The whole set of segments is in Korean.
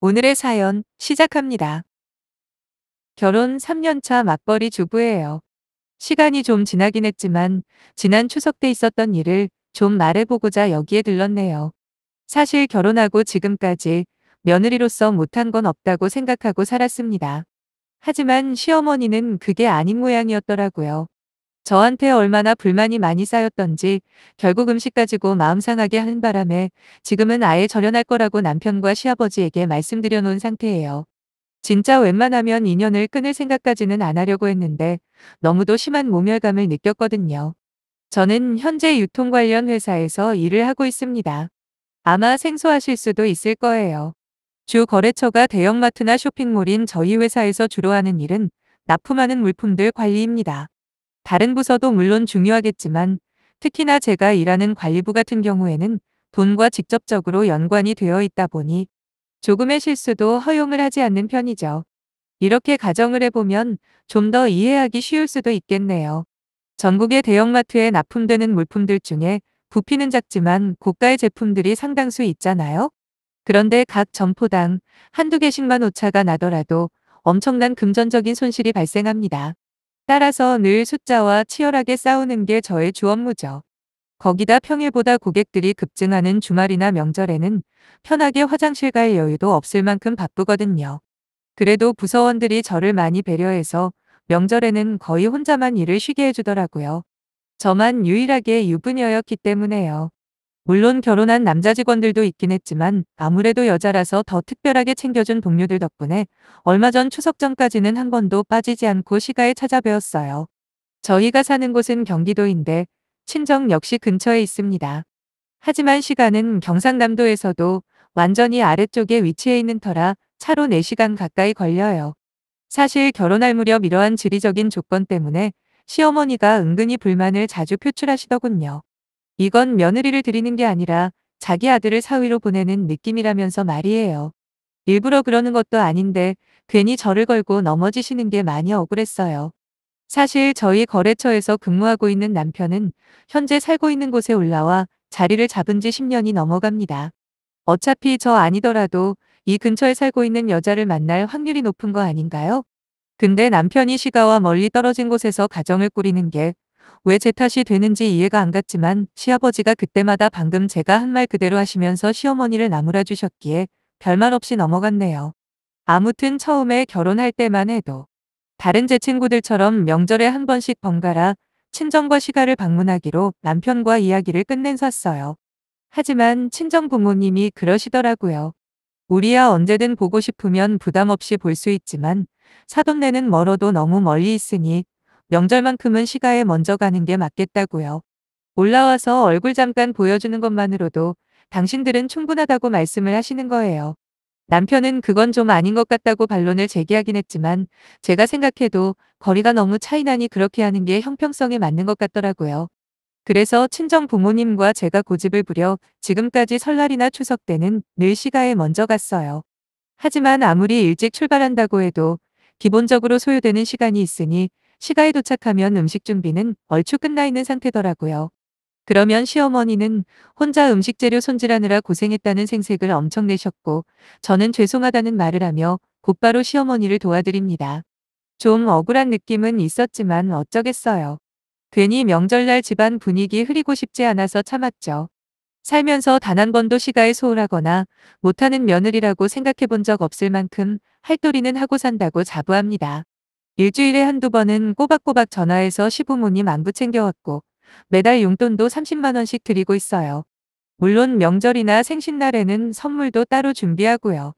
오늘의 사연 시작합니다. 결혼 3년 차 맞벌이 주부예요. 시간이 좀 지나긴 했지만 지난 추석 때 있었던 일을 좀 말해보고자 여기에 들렀네요. 사실 결혼하고 지금까지 며느리로서 못한 건 없다고 생각하고 살았습니다. 하지만 시어머니는 그게 아닌 모양이었더라고요. 저한테 얼마나 불만이 많이 쌓였던지 결국 음식 가지고 마음 상하게 하는 바람에 지금은 아예 절연할 거라고 남편과 시아버지에게 말씀드려 놓은 상태예요. 진짜 웬만하면 인연을 끊을 생각까지는 안 하려고 했는데 너무도 심한 모멸감을 느꼈거든요. 저는 현재 유통 관련 회사에서 일을 하고 있습니다. 아마 생소하실 수도 있을 거예요. 주 거래처가 대형마트나 쇼핑몰인 저희 회사에서 주로 하는 일은 납품하는 물품들 관리입니다. 다른 부서도 물론 중요하겠지만 특히나 제가 일하는 관리부 같은 경우에는 돈과 직접적으로 연관이 되어 있다 보니 조금의 실수도 허용을 하지 않는 편이죠. 이렇게 가정을 해보면 좀 더 이해하기 쉬울 수도 있겠네요. 전국의 대형마트에 납품되는 물품들 중에 부피는 작지만 고가의 제품들이 상당수 있잖아요. 그런데 각 점포당 한두 개씩만 오차가 나더라도 엄청난 금전적인 손실이 발생합니다. 따라서 늘 숫자와 치열하게 싸우는 게 저의 주 업무죠. 거기다 평일보다 고객들이 급증하는 주말이나 명절에는 편하게 화장실 갈 여유도 없을 만큼 바쁘거든요. 그래도 부서원들이 저를 많이 배려해서 명절에는 거의 혼자만 일을 쉬게 해주더라고요. 저만 유일하게 유부녀였기 때문에요. 물론 결혼한 남자 직원들도 있긴 했지만 아무래도 여자라서 더 특별하게 챙겨준 동료들 덕분에 얼마 전 추석 전까지는 한 번도 빠지지 않고 시가에 찾아뵈었어요. 저희가 사는 곳은 경기도인데 친정 역시 근처에 있습니다. 하지만 시가는 경상남도에서도 완전히 아래쪽에 위치해 있는 터라 차로 4시간 가까이 걸려요. 사실 결혼할 무렵 이러한 지리적인 조건 때문에 시어머니가 은근히 불만을 자주 표출하시더군요. 이건 며느리를 드리는 게 아니라 자기 아들을 사위로 보내는 느낌이라면서 말이에요. 일부러 그러는 것도 아닌데 괜히 저를 걸고 넘어지시는 게 많이 억울했어요. 사실 저희 거래처에서 근무하고 있는 남편은 현재 살고 있는 곳에 올라와 자리를 잡은 지 10년이 넘어갑니다. 어차피 저 아니더라도 이 근처에 살고 있는 여자를 만날 확률이 높은 거 아닌가요? 근데 남편이 시가와 멀리 떨어진 곳에서 가정을 꾸리는 게 왜 제 탓이 되는지 이해가 안 갔지만 시아버지가 그때마다 방금 제가 한 말 그대로 하시면서 시어머니를 나무라 주셨기에 별말 없이 넘어갔네요. 아무튼 처음에 결혼할 때만 해도 다른 제 친구들처럼 명절에 한 번씩 번갈아 친정과 시가를 방문하기로 남편과 이야기를 끝낸 샀어요. 하지만 친정 부모님이 그러시더라고요. 우리야 언제든 보고 싶으면 부담 없이 볼 수 있지만 사돈네는 멀어도 너무 멀리 있으니 명절만큼은 시가에 먼저 가는 게 맞겠다고요. 올라와서 얼굴 잠깐 보여주는 것만으로도 당신들은 충분하다고 말씀을 하시는 거예요. 남편은 그건 좀 아닌 것 같다고 반론을 제기하긴 했지만 제가 생각해도 거리가 너무 차이나니 그렇게 하는 게 형평성에 맞는 것 같더라고요. 그래서 친정 부모님과 제가 고집을 부려 지금까지 설날이나 추석 때는 늘 시가에 먼저 갔어요. 하지만 아무리 일찍 출발한다고 해도 기본적으로 소요되는 시간이 있으니 시가에 도착하면 음식 준비는 얼추 끝나 있는 상태더라고요. 그러면 시어머니는 혼자 음식 재료 손질하느라 고생했다는 생색을 엄청 내셨고 저는 죄송하다는 말을 하며 곧바로 시어머니를 도와드립니다. 좀 억울한 느낌은 있었지만 어쩌겠어요. 괜히 명절날 집안 분위기 흐리고 싶지 않아서 참았죠. 살면서 단 한 번도 시가에 소홀하거나 못하는 며느리라고 생각해 본 적 없을 만큼 할도리는 하고 산다고 자부합니다. 일주일에 한두 번은 꼬박꼬박 전화해서 시부모님 안부 챙겨왔고 매달 용돈도 30만 원씩 드리고 있어요. 물론 명절이나 생신날에는 선물도 따로 준비하고요.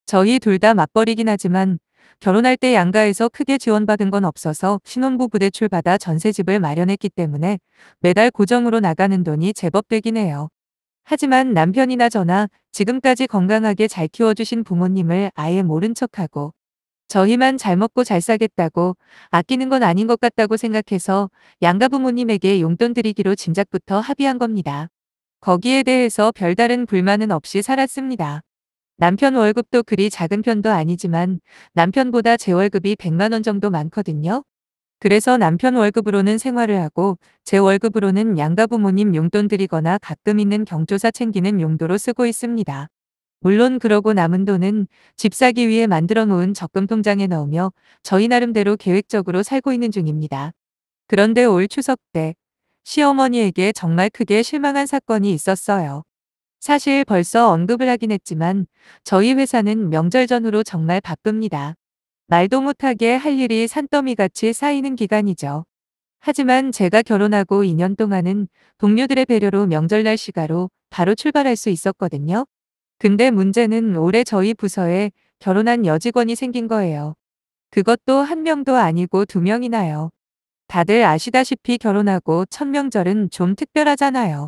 저희 둘 다 맞벌이긴 하지만 결혼할 때 양가에서 크게 지원받은 건 없어서 신혼부부 대출 받아 전셋집을 마련했기 때문에 매달 고정으로 나가는 돈이 제법 되긴 해요. 하지만 남편이나 저나 지금까지 건강하게 잘 키워주신 부모님을 아예 모른 척하고 저희만 잘 먹고 잘 사겠다고 아끼는 건 아닌 것 같다고 생각해서 양가 부모님에게 용돈 드리기로 진작부터 합의한 겁니다. 거기에 대해서 별다른 불만은 없이 살았습니다. 남편 월급도 그리 작은 편도 아니지만 남편보다 제 월급이 100만 원 정도 많거든요. 그래서 남편 월급으로는 생활을 하고 제 월급으로는 양가 부모님 용돈 드리거나 가끔 있는 경조사 챙기는 용도로 쓰고 있습니다. 물론 그러고 남은 돈은 집 사기 위해 만들어 놓은 적금 통장에 넣으며 저희 나름대로 계획적으로 살고 있는 중입니다. 그런데 올 추석 때 시어머니에게 정말 크게 실망한 사건이 있었어요. 사실 벌써 언급을 하긴 했지만 저희 회사는 명절 전후로 정말 바쁩니다. 말도 못하게 할 일이 산더미같이 쌓이는 기간이죠. 하지만 제가 결혼하고 2년 동안은 동료들의 배려로 명절날 시가로 바로 출발할 수 있었거든요. 근데 문제는 올해 저희 부서에 결혼한 여직원이 생긴 거예요. 그것도 한 명도 아니고 두 명이나요. 다들 아시다시피 결혼하고 첫 명절은 좀 특별하잖아요.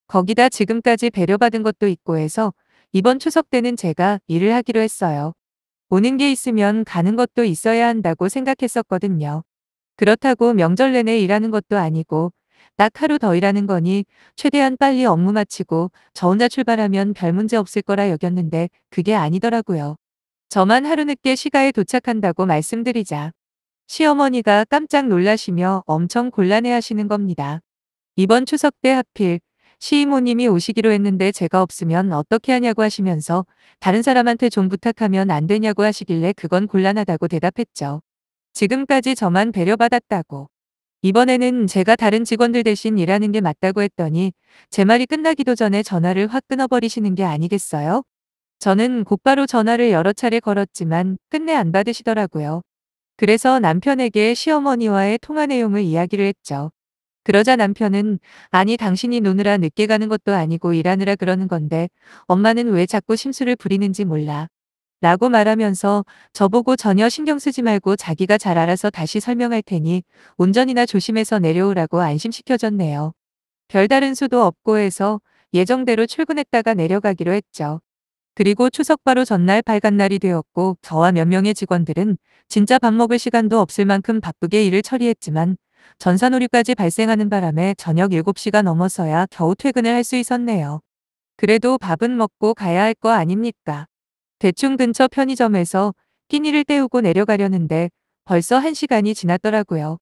거기다 지금까지 배려받은 것도 있고 해서 이번 추석 때는 제가 일을 하기로 했어요. 오는 게 있으면 가는 것도 있어야 한다고 생각했었거든요. 그렇다고 명절 내내 일하는 것도 아니고 딱 하루 더 일하는 거니 최대한 빨리 업무 마치고 저 혼자 출발하면 별 문제 없을 거라 여겼는데 그게 아니더라고요. 저만 하루 늦게 시가에 도착한다고 말씀드리자 시어머니가 깜짝 놀라시며 엄청 곤란해 하시는 겁니다. 이번 추석 때 하필 시이모님이 오시기로 했는데 제가 없으면 어떻게 하냐고 하시면서 다른 사람한테 좀 부탁하면 안 되냐고 하시길래 그건 곤란하다고 대답했죠. 지금까지 저만 배려받았다고. 이번에는 제가 다른 직원들 대신 일하는 게 맞다고 했더니 제 말이 끝나기도 전에 전화를 확 끊어버리시는 게 아니겠어요? 저는 곧바로 전화를 여러 차례 걸었지만 끝내 안 받으시더라고요. 그래서 남편에게 시어머니와의 통화 내용을 이야기를 했죠. 그러자 남편은 아니 당신이 노느라 늦게 가는 것도 아니고 일하느라 그러는 건데 엄마는 왜 자꾸 심술을 부리는지 몰라. 라고 말하면서 저보고 전혀 신경 쓰지 말고 자기가 잘 알아서 다시 설명할 테니 운전이나 조심해서 내려오라고 안심시켜줬네요. 별다른 수도 없고 해서 예정대로 출근했다가 내려가기로 했죠. 그리고 추석 바로 전날 발간 날이 되었고 저와 몇 명의 직원들은 진짜 밥 먹을 시간도 없을 만큼 바쁘게 일을 처리했지만 전산오류까지 발생하는 바람에 저녁 7시가 넘어서야 겨우 퇴근을 할 수 있었네요. 그래도 밥은 먹고 가야 할 거 아닙니까? 대충 근처 편의점에서 끼니를 때우고 내려가려는데 벌써 1시간이 지났더라고요.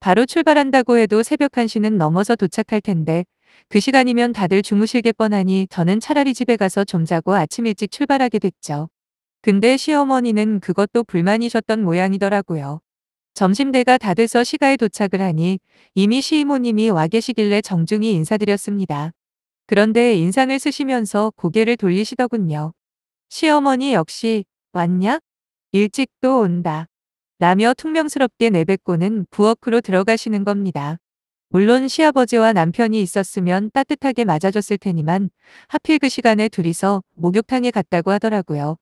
바로 출발한다고 해도 새벽 1시는 넘어서 도착할 텐데 그 시간이면 다들 주무실 게 뻔하니 저는 차라리 집에 가서 좀 자고 아침 일찍 출발하게 됐죠. 근데 시어머니는 그것도 불만이셨던 모양이더라고요. 점심때가 다 돼서 시가에 도착을 하니 이미 시이모님이 와 계시길래 정중히 인사드렸습니다. 그런데 인상을 쓰시면서 고개를 돌리시더군요. 시어머니 역시 왔냐? 일찍 또 온다. 라며 퉁명스럽게 내뱉고는 부엌으로 들어가시는 겁니다. 물론 시아버지와 남편이 있었으면 따뜻하게 맞아줬을 테니만 하필 그 시간에 둘이서 목욕탕에 갔다고 하더라고요.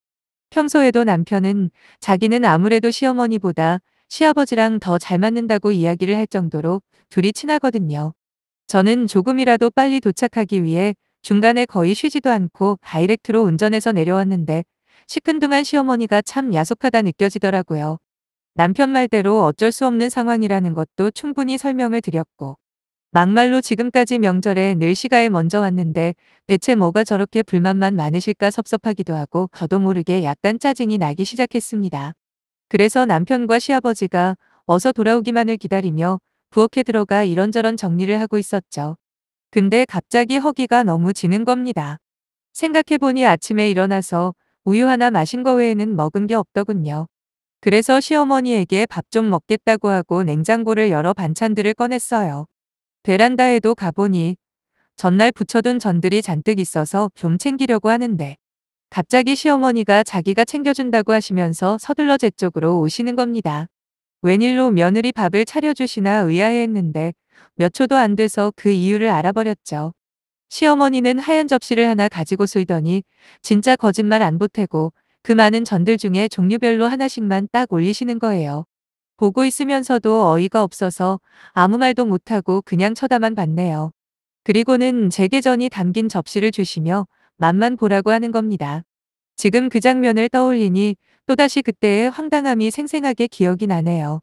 평소에도 남편은 자기는 아무래도 시어머니보다 시아버지랑 더 잘 맞는다고 이야기를 할 정도로 둘이 친하거든요. 저는 조금이라도 빨리 도착하기 위해 중간에 거의 쉬지도 않고 다이렉트로 운전해서 내려왔는데 시큰둥한 시어머니가 참 야속하다 느껴지더라고요. 남편 말대로 어쩔 수 없는 상황이라는 것도 충분히 설명을 드렸고 막말로 지금까지 명절에 늘 시가에 먼저 왔는데 대체 뭐가 저렇게 불만만 많으실까 섭섭하기도 하고 저도 모르게 약간 짜증이 나기 시작했습니다. 그래서 남편과 시아버지가 어서 돌아오기만을 기다리며 부엌에 들어가 이런저런 정리를 하고 있었죠. 근데 갑자기 허기가 너무 지는 겁니다. 생각해보니 아침에 일어나서 우유 하나 마신 거 외에는 먹은 게 없더군요. 그래서 시어머니에게 밥 좀 먹겠다고 하고 냉장고를 열어 반찬들을 꺼냈어요. 베란다에도 가보니 전날 부쳐둔 전들이 잔뜩 있어서 좀 챙기려고 하는데 갑자기 시어머니가 자기가 챙겨준다고 하시면서 서둘러 제 쪽으로 오시는 겁니다. 웬일로 며느리 밥을 차려주시나 의아해했는데 몇 초도 안 돼서 그 이유를 알아버렸죠. 시어머니는 하얀 접시를 하나 가지고 sul더니 진짜 거짓말 안 보태고 그 많은 전들 중에 종류별로 하나씩만 딱 올리시는 거예요. 보고 있으면서도 어이가 없어서 아무 말도 못하고 그냥 쳐다만 봤네요. 그리고는 제 계전이 담긴 접시를 주시며 맛만 보라고 하는 겁니다. 지금 그 장면을 떠올리니 또다시 그때의 황당함이 생생하게 기억이 나네요.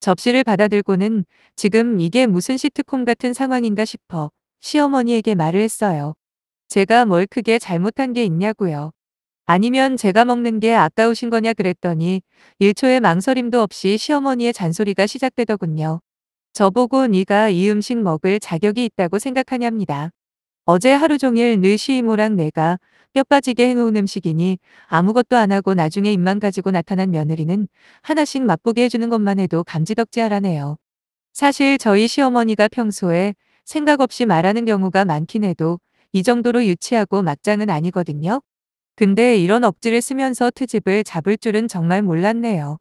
접시를 받아들고는 지금 이게 무슨 시트콤 같은 상황인가 싶어 시어머니에게 말을 했어요. 제가 뭘 크게 잘못한 게 있냐고요. 아니면 제가 먹는 게 아까우신 거냐 그랬더니 1초의 망설임도 없이 시어머니의 잔소리가 시작되더군요. 저보고 네가 이 음식 먹을 자격이 있다고 생각하냐입니다. 어제 하루 종일 늘 시이모랑 내가 뼈 빠지게 해놓은 음식이니 아무것도 안 하고 나중에 입만 가지고 나타난 며느리는 하나씩 맛보게 해주는 것만 해도 감지덕지하라네요. 사실 저희 시어머니가 평소에 생각 없이 말하는 경우가 많긴 해도 이 정도로 유치하고 막장은 아니거든요. 근데 이런 억지를 쓰면서 트집을 잡을 줄은 정말 몰랐네요.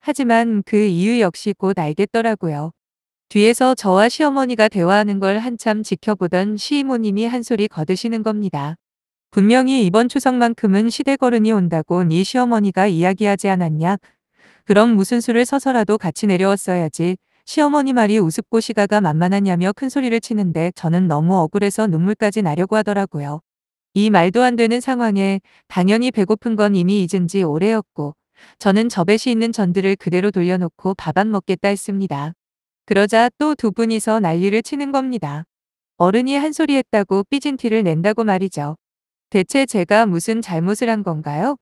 하지만 그 이유 역시 곧 알겠더라고요. 뒤에서 저와 시어머니가 대화하는 걸 한참 지켜보던 시이모님이 한 소리 거드시는 겁니다. 분명히 이번 추석만큼은 시댁어른이 온다고 네 시어머니가 이야기하지 않았냐? 그럼 무슨 수를 서서라도 같이 내려왔어야지. 시어머니 말이 우습고 시가가 만만하냐며 큰 소리를 치는데 저는 너무 억울해서 눈물까지 나려고 하더라고요. 이 말도 안 되는 상황에 당연히 배고픈 건 이미 잊은 지 오래였고 저는 접시 있는 전들을 그대로 돌려놓고 밥 안 먹겠다 했습니다. 그러자 또 두 분이서 난리를 치는 겁니다. 어른이 한 소리 했다고 삐진 티를 낸다고 말이죠. 대체 제가 무슨 잘못을 한 건가요?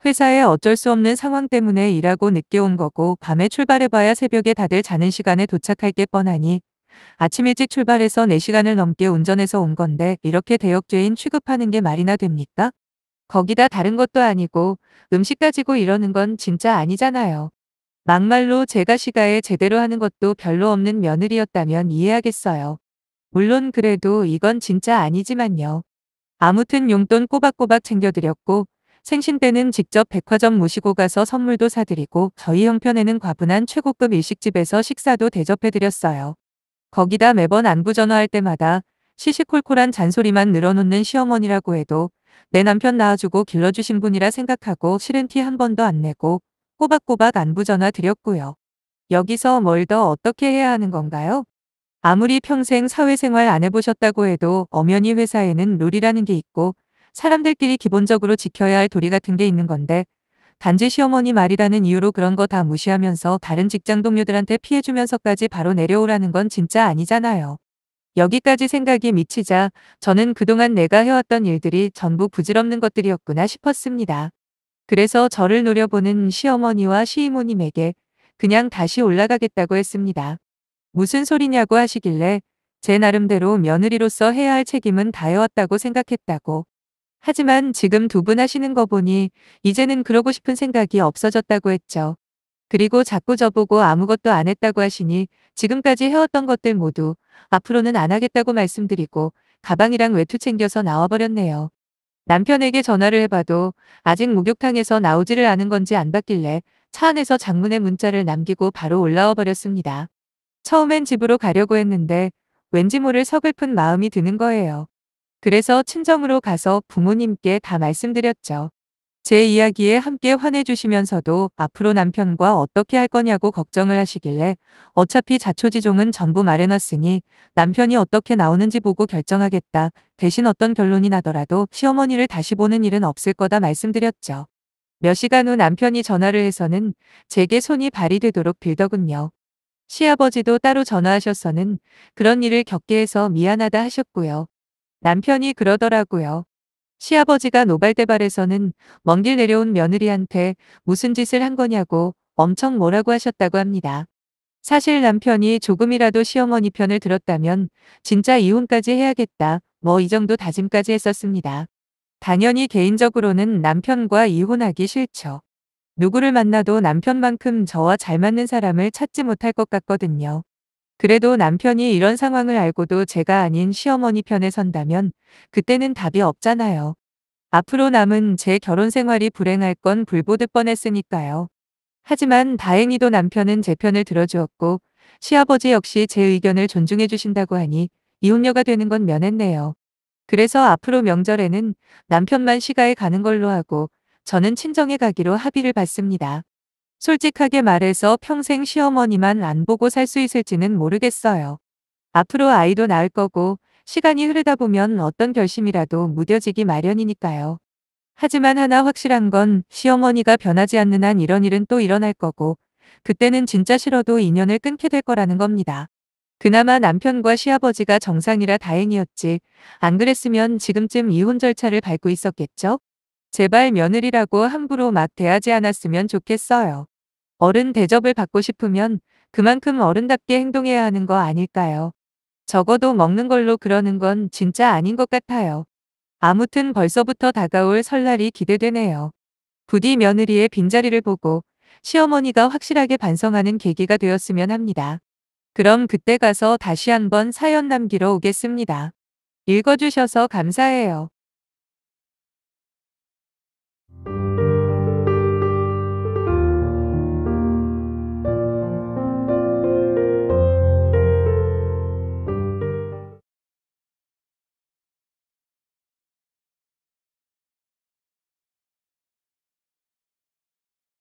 회사에 어쩔 수 없는 상황 때문에 일하고 늦게 온 거고 밤에 출발해봐야 새벽에 다들 자는 시간에 도착할 게 뻔하니 아침 일찍 출발해서 4시간을 넘게 운전해서 온 건데 이렇게 대역죄인 취급하는 게 말이나 됩니까? 거기다 다른 것도 아니고 음식 가지고 이러는 건 진짜 아니잖아요. 막말로 제가 시가에 제대로 하는 것도 별로 없는 며느리였다면 이해하겠어요. 물론 그래도 이건 진짜 아니지만요. 아무튼 용돈 꼬박꼬박 챙겨드렸고 생신 때는 직접 백화점 모시고 가서 선물도 사드리고 저희 형편에는 과분한 최고급 일식집에서 식사도 대접해드렸어요. 거기다 매번 안부 전화할 때마다 시시콜콜한 잔소리만 늘어놓는 시어머니라고 해도 내 남편 낳아주고 길러주신 분이라 생각하고 싫은 티 한 번도 안 내고 꼬박꼬박 안부 전화 드렸고요. 여기서 뭘 더 어떻게 해야 하는 건가요? 아무리 평생 사회생활 안 해보셨다고 해도 엄연히 회사에는 룰이라는 게 있고 사람들끼리 기본적으로 지켜야 할 도리 같은 게 있는 건데 단지 시어머니 말이라는 이유로 그런 거 다 무시하면서 다른 직장 동료들한테 피해주면서까지 바로 내려오라는 건 진짜 아니잖아요. 여기까지 생각이 미치자 저는 그동안 내가 해왔던 일들이 전부 부질없는 것들이었구나 싶었습니다. 그래서 저를 노려보는 시어머니와 시이모님에게 그냥 다시 올라가겠다고 했습니다. 무슨 소리냐고 하시길래 제 나름대로 며느리로서 해야 할 책임은 다해왔다고 생각했다고. 하지만 지금 두 분 하시는 거 보니 이제는 그러고 싶은 생각이 없어졌다고 했죠. 그리고 자꾸 저보고 아무것도 안 했다고 하시니 지금까지 해왔던 것들 모두 앞으로는 안 하겠다고 말씀드리고 가방이랑 외투 챙겨서 나와버렸네요. 남편에게 전화를 해봐도 아직 목욕탕에서 나오지를 않은 건지 안 받길래 차 안에서 장문의 문자를 남기고 바로 올라와 버렸습니다. 처음엔 집으로 가려고 했는데 왠지 모를 서글픈 마음이 드는 거예요. 그래서 친정으로 가서 부모님께 다 말씀드렸죠. 제 이야기에 함께 화내주시면서도 앞으로 남편과 어떻게 할 거냐고 걱정을 하시길래 어차피 자초지종은 전부 말해놨으니 남편이 어떻게 나오는지 보고 결정하겠다. 대신 어떤 결론이 나더라도 시어머니를 다시 보는 일은 없을 거다 말씀드렸죠. 몇 시간 후 남편이 전화를 해서는 제게 손이 발휘되도록 빌더군요. 시아버지도 따로 전화하셔서는 그런 일을 겪게 해서 미안하다 하셨고요. 남편이 그러더라고요. 시아버지가 노발대발해서는 먼 길 내려온 며느리한테 무슨 짓을 한 거냐고 엄청 뭐라고 하셨다고 합니다. 사실 남편이 조금이라도 시어머니 편을 들었다면 진짜 이혼까지 해야겠다. 뭐 이 정도 다짐까지 했었습니다. 당연히 개인적으로는 남편과 이혼하기 싫죠. 누구를 만나도 남편만큼 저와 잘 맞는 사람을 찾지 못할 것 같거든요. 그래도 남편이 이런 상황을 알고도 제가 아닌 시어머니 편에 선다면 그때는 답이 없잖아요. 앞으로 남은 제 결혼 생활이 불행할 건 불보듯 뻔했으니까요. 하지만 다행히도 남편은 제 편을 들어주었고 시아버지 역시 제 의견을 존중해 주신다고 하니 이혼녀가 되는 건 면했네요. 그래서 앞으로 명절에는 남편만 시가에 가는 걸로 하고 저는 친정에 가기로 합의를 봤습니다. 솔직하게 말해서 평생 시어머니만 안 보고 살 수 있을지는 모르겠어요. 앞으로 아이도 낳을 거고 시간이 흐르다 보면 어떤 결심이라도 무뎌지기 마련이니까요. 하지만 하나 확실한 건 시어머니가 변하지 않는 한 이런 일은 또 일어날 거고 그때는 진짜 싫어도 인연을 끊게 될 거라는 겁니다. 그나마 남편과 시아버지가 정상이라 다행이었지. 안 그랬으면 지금쯤 이혼 절차를 밟고 있었겠죠? 제발 며느리라고 함부로 막 대하지 않았으면 좋겠어요. 어른 대접을 받고 싶으면 그만큼 어른답게 행동해야 하는 거 아닐까요? 적어도 먹는 걸로 그러는 건 진짜 아닌 것 같아요. 아무튼 벌써부터 다가올 설날이 기대되네요. 부디 며느리의 빈자리를 보고 시어머니가 확실하게 반성하는 계기가 되었으면 합니다. 그럼 그때 가서 다시 한번 사연 남기러 오겠습니다. 읽어주셔서 감사해요.